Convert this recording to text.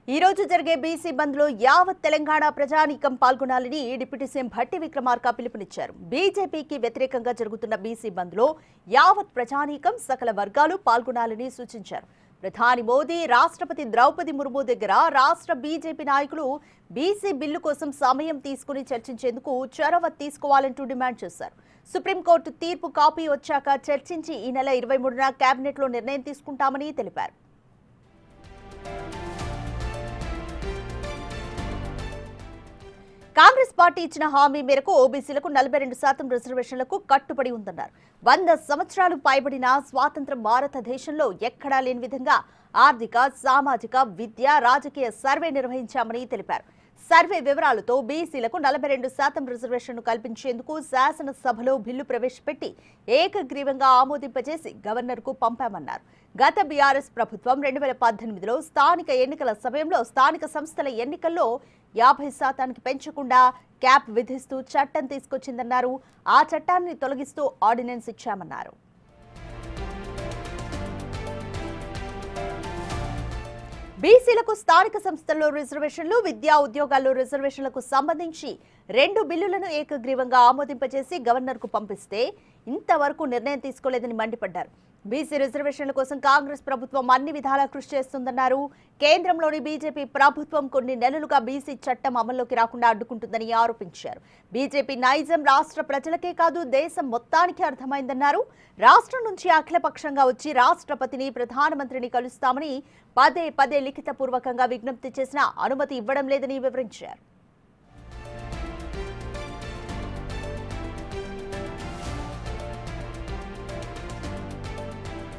ఈ రోజు జరిగే బీసీ బంద్ లో యావత్ తెలంగాణ ప్రజానీకం పాల్గొనాలని డిప్యూటీ సీఎం భట్టి విక్రమార్క పిలుపునిచ్చారు. బీజేపీకి వ్యతిరేకంగా జరుగుతున్న బీసీ బంద్ లో యావత్ ప్రజానీకం సకల వర్గాలు పాల్గొనాలని సూచించారు. ప్రధాని మోదీ, రాష్ట్రపతి ద్రౌపది ముర్ము దగ్గర రాష్ట్ర బీజేపీ నాయకులు బీసీ బిల్లు కోసం సమయం తీసుకుని చర్చించేందుకు చొరవ తీసుకోవాలంటూ డిమాండ్ చేశారు. సుప్రీంకోర్టు తీర్పు కాపీ వచ్చాక చర్చించి ఈ నెల 23న కేబినెట్ లో నిర్ణయం తీసుకుంటామని తెలిపారు. కాంగ్రెస్ పార్టీ ఇచ్చిన హామీ మేరకు ఓబీసీలకు 42% రిజర్వేషన్లకు కట్టుబడి ఉందన్నారు. 100 సంవత్సరాలు పైబడిన స్వాతంత్ర భారతదేశంలో ఎక్కడా లేని విధంగా ఆర్థిక, సామాజిక, విద్య, రాజకీయ సర్వే నిర్వహించామని తెలిపారు. సర్వే వివరాలతో బీసీలకు 42% రిజర్వేషన్ను కల్పించేందుకు శాసనసభలో బిల్లు ప్రవేశపెట్టి ఏకగ్రీవంగా ఆమోదింపజేసి గవర్నర్కు పంపామన్నారు. గత బీఆర్ఎస్ ప్రభుత్వం 2018లో స్థానిక ఎన్నికల సమయంలో స్థానిక సంస్థల ఎన్నికల్లో 50% పెంచకుండా క్యాప్ విధిస్తూ చట్టం తీసుకొచ్చిందన్నారు. ఆ చట్టాన్ని తొలగిస్తూ ఆర్డినెన్స్ ఇచ్చామన్నారు. బీసీలకు స్థానిక సంస్థల్లో రిజర్వేషన్లు, విద్యా ఉద్యోగాల్లో రిజర్వేషన్లకు సంబంధించి 2 బిల్లులను ఏకగ్రీవంగా ఆమోదింపజేసి గవర్నర్కు పంపిస్తే ఇంతవరకు నిర్ణయం తీసుకోలేదని మండిపడ్డారు. బీసీ రిజర్వేషన్ల కోసం కాంగ్రెస్ ప్రభుత్వం అన్ని విధాలా కృషి చేస్తుందన్నారు. కేంద్రంలోని బీజేపీ ప్రభుత్వం కొన్ని నెలలుగా బీసీ చట్టం అమల్లోకి రాకుండా అడ్డుకుంటుందని ఆరోపించారు. బీజేపీ నైజం రాష్ట్ర ప్రజలకే కాదు దేశం మొత్తానికి అర్థమైందన్నారు. రాష్ట్రం నుంచి అఖిలపక్షంగా వచ్చి రాష్ట్రపతిని, ప్రధానమంత్రిని కలుస్తామని పదే పదే లిఖితపూర్వకంగా విజ్ఞప్తి చేసినా అనుమతి ఇవ్వడం లేదని వివరించారు.